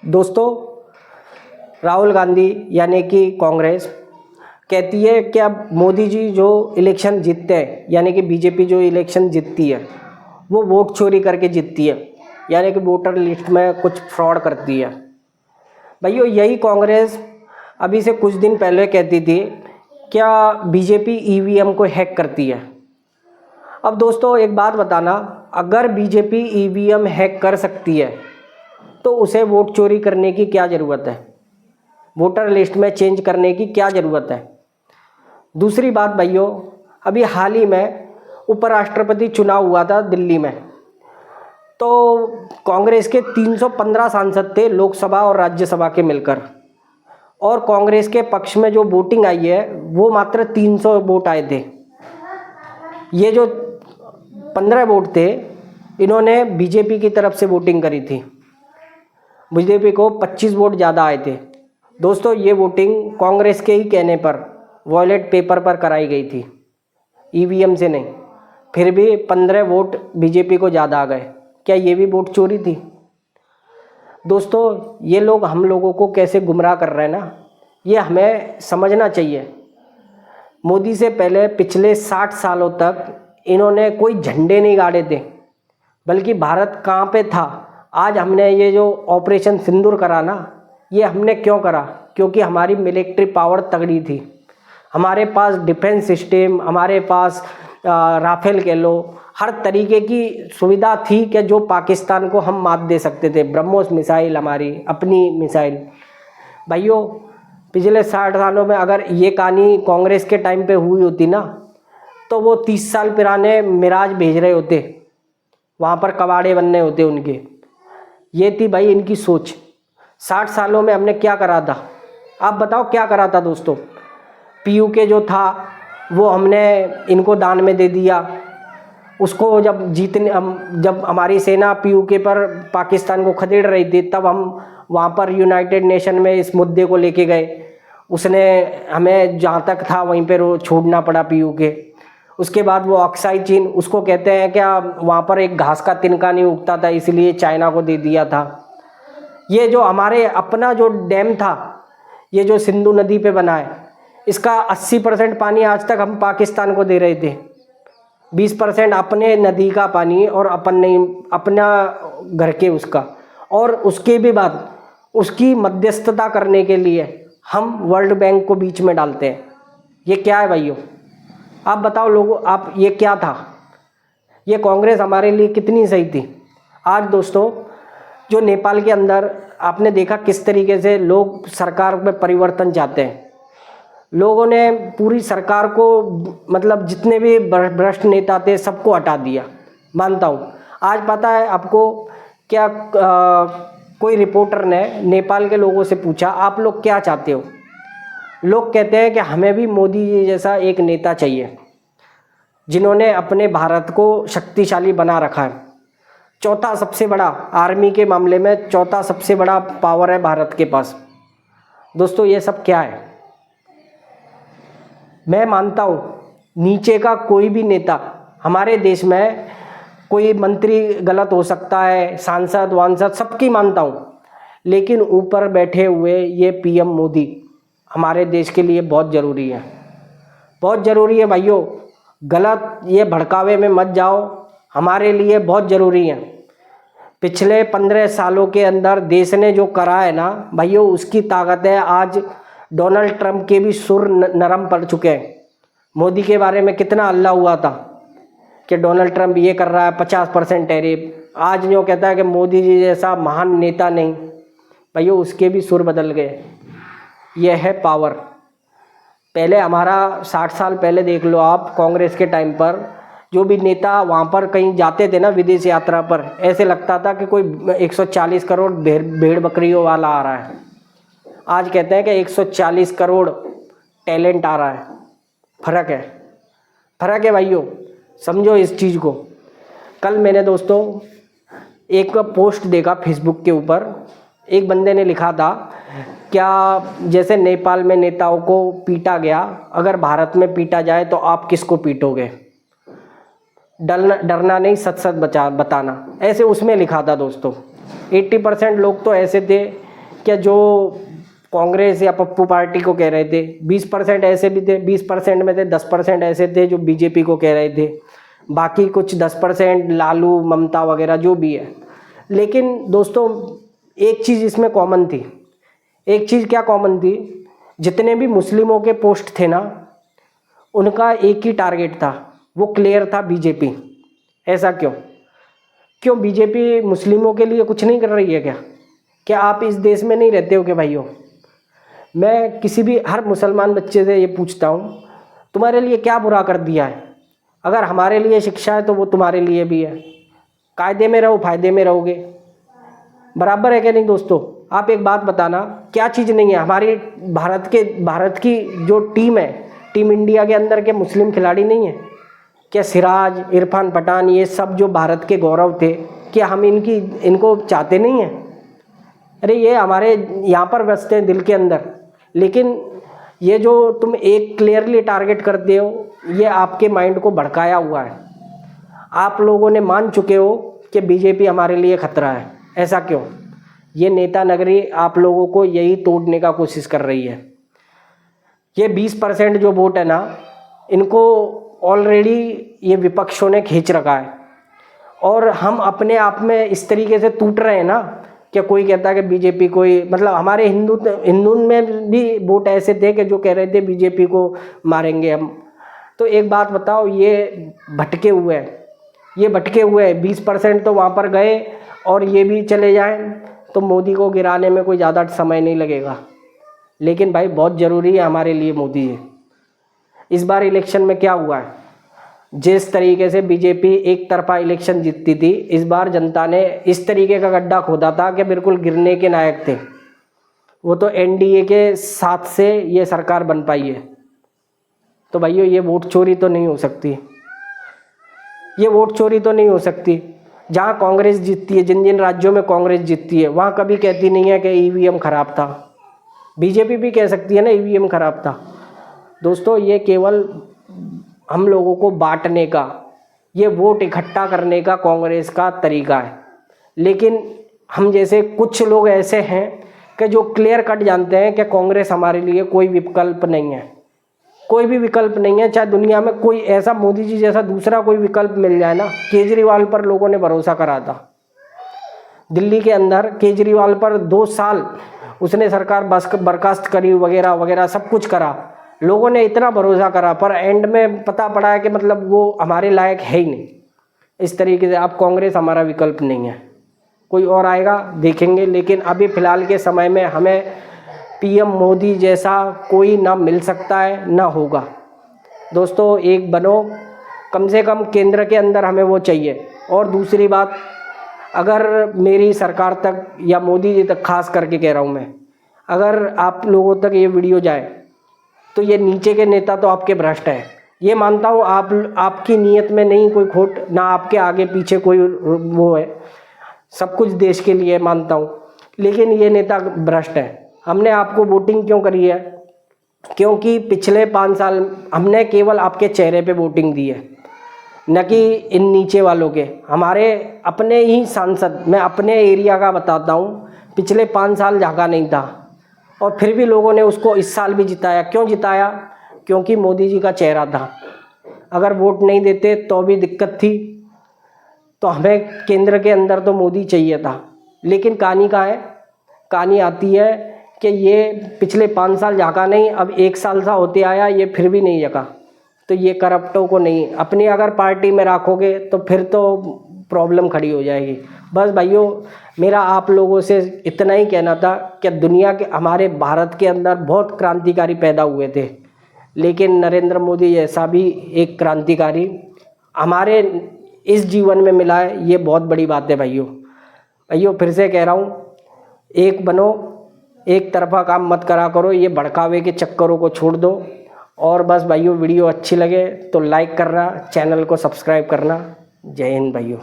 दोस्तों, राहुल गांधी यानी कि कांग्रेस कहती है कि अब मोदी जी जो इलेक्शन जीतते हैं, यानी कि बीजेपी जो इलेक्शन जीतती है वो वोट चोरी करके जीतती है, यानी कि वोटर लिस्ट में कुछ फ्रॉड करती है। भाइयों, यही कांग्रेस अभी से कुछ दिन पहले कहती थी क्या बीजेपी ईवीएम को हैक करती है। अब दोस्तों एक बात बताना, अगर बीजेपी ईवीएम हैक कर सकती है तो उसे वोट चोरी करने की क्या ज़रूरत है, वोटर लिस्ट में चेंज करने की क्या ज़रूरत है। दूसरी बात भाइयों, अभी हाल ही में उपराष्ट्रपति चुनाव हुआ था दिल्ली में, तो कांग्रेस के 315 सांसद थे लोकसभा और राज्यसभा के मिलकर, और कांग्रेस के पक्ष में जो वोटिंग आई है वो मात्र 300 वोट आए थे। ये जो 15 वोट थे इन्होंने बीजेपी की तरफ से वोटिंग करी थी, बीजेपी को 25 वोट ज़्यादा आए थे। दोस्तों, ये वोटिंग कांग्रेस के ही कहने पर वॉलेट पेपर पर कराई गई थी, ईवीएम से नहीं। फिर भी 15 वोट बीजेपी को ज़्यादा आ गए। क्या ये भी वोट चोरी थी? दोस्तों, ये लोग हम लोगों को कैसे गुमराह कर रहे हैं ना, ये हमें समझना चाहिए। मोदी से पहले पिछले 60 सालों तक इन्होंने कोई झंडे नहीं गाड़े थे, बल्कि भारत कहाँ पे था। आज हमने ये जो ऑपरेशन सिंदूर करा ना, ये हमने क्यों करा? क्योंकि हमारी मिलिट्री पावर तगड़ी थी, हमारे पास डिफेंस सिस्टम, हमारे पास राफेल कह लो, हर तरीके की सुविधा थी कि जो पाकिस्तान को हम मात दे सकते थे। ब्रह्मोस मिसाइल, हमारी अपनी मिसाइल। भाइयों, पिछले 60 सालों में अगर ये कहानी कांग्रेस के टाइम पे हुई होती ना, तो वो 30 साल पुराने मिराज भेज रहे होते, वहाँ पर कबाड़े बनने होते उनके। ये थी भाई इनकी सोच। 60 सालों में हमने क्या करा था? आप बताओ क्या करा था दोस्तों? पीयूके जो था वो हमने इनको दान में दे दिया। उसको जब हमारी सेना पीयूके पर पाकिस्तान को खदेड़ रही थी, तब हम वहाँ पर यूनाइटेड नेशन में इस मुद्दे को लेके गए। उसने हमें जहाँ तक था वहीं पर छोड़ना पड़ा पीयूके। उसके बाद वो अक्साई चीन, उसको कहते हैं क्या, वहाँ पर एक घास का तिनका नहीं उगता था, इसलिए चाइना को दे दिया था। ये जो हमारे अपना जो डैम था, ये जो सिंधु नदी पे बना है, इसका 80% पानी आज तक हम पाकिस्तान को दे रहे थे। 20% अपने नदी का पानी और अपना घर के उसका, और उसके भी बाद उसकी मध्यस्थता करने के लिए हम वर्ल्ड बैंक को बीच में डालते हैं। ये क्या है भाइयों? आप बताओ लोगों, आप ये क्या था? ये कांग्रेस हमारे लिए कितनी सही थी। आज दोस्तों, जो नेपाल के अंदर आपने देखा किस तरीके से लोग सरकार में परिवर्तन चाहते हैं। लोगों ने पूरी सरकार को, मतलब जितने भी भ्रष्ट नेता थे सबको हटा दिया, मानता हूँ। आज पता है आपको क्या, कोई रिपोर्टर ने नेपाल के लोगों से पूछा आप लोग क्या चाहते हो? लोग कहते हैं कि हमें भी मोदी जी जैसा एक नेता चाहिए, जिन्होंने अपने भारत को शक्तिशाली बना रखा है। चौथा सबसे बड़ा, आर्मी के मामले में चौथा सबसे बड़ा पावर है भारत के पास। दोस्तों, ये सब क्या है? मैं मानता हूँ नीचे का कोई भी नेता, हमारे देश में कोई मंत्री गलत हो सकता है, सांसद वांसद सबकी मानता हूँ, लेकिन ऊपर बैठे हुए ये पीएम मोदी हमारे देश के लिए बहुत ज़रूरी है, बहुत ज़रूरी है भाइयों। गलत ये भड़कावे में मत जाओ, हमारे लिए बहुत ज़रूरी है। पिछले 15 सालों के अंदर देश ने जो करा है ना भाइयों, उसकी ताकत है। आज डोनाल्ड ट्रंप के भी सुर नरम पड़ चुके हैं। मोदी के बारे में कितना हल्ला हुआ था कि डोनाल्ड ट्रंप ये कर रहा है, 50% टैरिफ। आज जो कहता है कि मोदी जी जैसा महान नेता नहीं, भाइयों उसके भी सुर बदल गए। यह है पावर। पहले हमारा 60 साल पहले देख लो आप, कांग्रेस के टाइम पर जो भी नेता वहाँ पर कहीं जाते थे ना विदेश यात्रा पर, ऐसे लगता था कि कोई 140 करोड़ भेड़ बकरियों वाला आ रहा है। आज कहते हैं कि 140 करोड़ टैलेंट आ रहा है। फ़र्क है, फ़र्क है भाइयों, समझो इस चीज़ को। कल मैंने दोस्तों एक पोस्ट देखा फेसबुक के ऊपर, एक बंदे ने लिखा था क्या, जैसे नेपाल में नेताओं को पीटा गया, अगर भारत में पीटा जाए तो आप किसको पीटोगे? डरना नहीं, सच सच बताना, ऐसे उसमें लिखा था दोस्तों। 80% लोग तो ऐसे थे क्या जो कांग्रेस या पप्पू पार्टी को कह रहे थे, 20% ऐसे भी थे, 20% में से 10% ऐसे थे जो बीजेपी को कह रहे थे, बाकी कुछ 10% लालू ममता वगैरह जो भी है। लेकिन दोस्तों एक चीज़ इसमें कॉमन थी। एक चीज़ क्या कॉमन थी? जितने भी मुस्लिमों के पोस्ट थे ना, उनका एक ही टारगेट था, वो क्लियर था, बीजेपी। ऐसा क्यों? क्यों बीजेपी मुस्लिमों के लिए कुछ नहीं कर रही है क्या? क्या आप इस देश में नहीं रहते हो क्या भाइयों? मैं किसी भी हर मुसलमान बच्चे से ये पूछता हूँ, तुम्हारे लिए क्या बुरा कर दिया है? अगर हमारे लिए शिक्षा है तो वो तुम्हारे लिए भी है। कायदे में रहो, फ़ायदे में रहोगे, बराबर है क्या नहीं दोस्तों? आप एक बात बताना, क्या चीज़ नहीं है हमारी भारत की जो टीम है, टीम इंडिया के अंदर के मुस्लिम खिलाड़ी नहीं है क्या? सिराज, इरफान पठान, ये सब जो भारत के गौरव थे, क्या हम इनको चाहते नहीं हैं? अरे ये हमारे यहाँ पर बसते हैं दिल के अंदर। लेकिन ये जो तुम एक क्लियरली टारगेट करते हो, ये आपके माइंड को भड़काया हुआ है। आप लोगों ने मान चुके हो कि बीजेपी हमारे लिए खतरा है। ऐसा क्यों? ये नेता नगरी आप लोगों को यही तोड़ने का कोशिश कर रही है। ये 20% जो वोट है ना, इनको ऑलरेडी ये विपक्षों ने खींच रखा है। और हम अपने आप में इस तरीके से टूट रहे हैं ना, कि कोई कहता है कि बीजेपी कोई, मतलब हमारे हिंदू में भी वोट ऐसे थे कि जो कह रहे थे बीजेपी को मारेंगे हम। तो एक बात बताओ, ये भटके हुए हैं, 20% तो वहाँ पर गए, और ये भी चले जाएं तो मोदी को गिराने में कोई ज़्यादा समय नहीं लगेगा। लेकिन भाई बहुत ज़रूरी है हमारे लिए मोदी जी। इस बार इलेक्शन में क्या हुआ है? जिस तरीके से बीजेपी एक तरफा इलेक्शन जीतती थी, इस बार जनता ने इस तरीके का गड्ढा खोदा था कि बिल्कुल गिरने के नायक थे। वो तो एनडीए के साथ से ये सरकार बन पाई है। तो भाइयों ये वोट चोरी तो नहीं हो सकती, ये वोट चोरी तो नहीं हो सकती। जहाँ कांग्रेस जीतती है, जिन जिन राज्यों में कांग्रेस जीतती है, वहाँ कभी कहती नहीं है कि ईवीएम खराब था। बीजेपी भी कह सकती है ना ईवीएम खराब था। दोस्तों ये केवल हम लोगों को बांटने का, ये वोट इकट्ठा करने का कांग्रेस का तरीका है। लेकिन हम जैसे कुछ लोग ऐसे हैं कि जो क्लियर कट जानते हैं कि कांग्रेस हमारे लिए कोई विकल्प नहीं है, कोई भी विकल्प नहीं है। चाहे दुनिया में कोई ऐसा मोदी जी जैसा दूसरा कोई विकल्प मिल जाए ना। केजरीवाल पर लोगों ने भरोसा करा था, दिल्ली के अंदर केजरीवाल पर 2 साल उसने सरकार बर्खास्त करी, वगैरह वगैरह सब कुछ करा, लोगों ने इतना भरोसा करा, पर एंड में पता पड़ा है कि मतलब वो हमारे लायक है ही नहीं। इस तरीके से अब कांग्रेस हमारा विकल्प नहीं है, कोई और आएगा देखेंगे। लेकिन अभी फ़िलहाल के समय में हमें पीएम मोदी जैसा कोई ना मिल सकता है ना होगा। दोस्तों एक बनो, कम से कम केंद्र के अंदर हमें वो चाहिए। और दूसरी बात, अगर मेरी सरकार तक या मोदी जी तक खास करके कह रहा हूँ मैं, अगर आप लोगों तक ये वीडियो जाए तो ये नीचे के नेता तो आपके भ्रष्ट हैं, ये मानता हूँ। आपकी नीयत में नहीं कोई खोट, ना आपके आगे पीछे कोई वो है, सब कुछ देश के लिए मानता हूँ। लेकिन ये नेता भ्रष्ट है। हमने आपको वोटिंग क्यों करी है? क्योंकि पिछले 5 साल हमने केवल आपके चेहरे पे वोटिंग दी है, न कि इन नीचे वालों के। हमारे अपने ही सांसद, मैं अपने एरिया का बताता हूँ, पिछले 5 साल झांका नहीं था, और फिर भी लोगों ने उसको इस साल भी जिताया। क्यों जिताया? क्योंकि मोदी जी का चेहरा था। अगर वोट नहीं देते तो भी दिक्कत थी। तो हमें केंद्र के अंदर तो मोदी चाहिए था। लेकिन कहानी कहाँ है? कहानी आती है कि ये पिछले 5 साल झांका नहीं, अब 1 साल सा होते आया, ये फिर भी नहीं झांका। तो ये करप्टों को नहीं, अपनी अगर पार्टी में रखोगे तो फिर तो प्रॉब्लम खड़ी हो जाएगी। बस भाइयों मेरा आप लोगों से इतना ही कहना था कि दुनिया के, हमारे भारत के अंदर बहुत क्रांतिकारी पैदा हुए थे, लेकिन नरेंद्र मोदी जैसा भी एक क्रांतिकारी हमारे इस जीवन में मिला है, ये बहुत बड़ी बात है भाइयों। फिर से कह रहा हूँ, एक बनो, एक तरफा काम मत करा करो, ये भड़कावे के चक्करों को छोड़ दो। और बस भाइयों वीडियो अच्छी लगे तो लाइक करना, चैनल को सब्सक्राइब करना। जय हिंद भाइयों।